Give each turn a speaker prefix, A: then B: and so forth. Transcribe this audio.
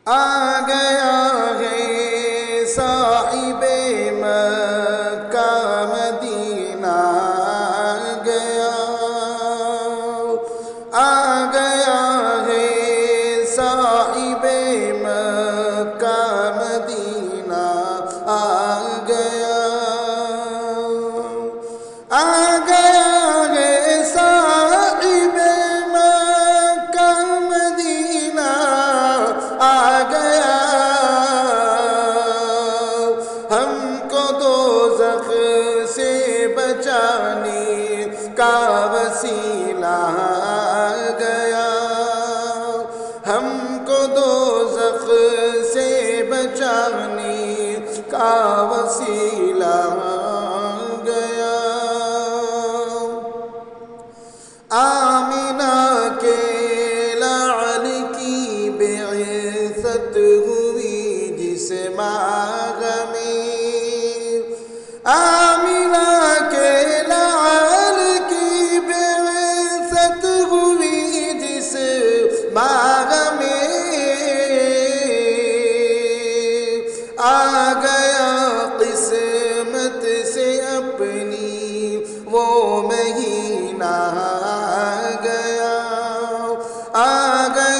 A: آ گیا ہے صاحب مکہ مدینہ آ گیا، آ گیا ہے صاحب مکہ مدینہ آ گیا، آ گیا ہے صاحب مکہ مدینہ آ گیا، ہم کو دوزخ سے بچانے کا وسیلہ آ گیا، ہم کو دوزخ سے بچانے کا وسیلہ آ گیا۔ آمنہ کے لعل کی بعثت ہوئی جس ماہ میں، آمنہ کے لعل کی بعثت ہوئی جس ماہ میں، آ گیا قسمت سے اپنی وہ مہینہ آ گیا، آ گیا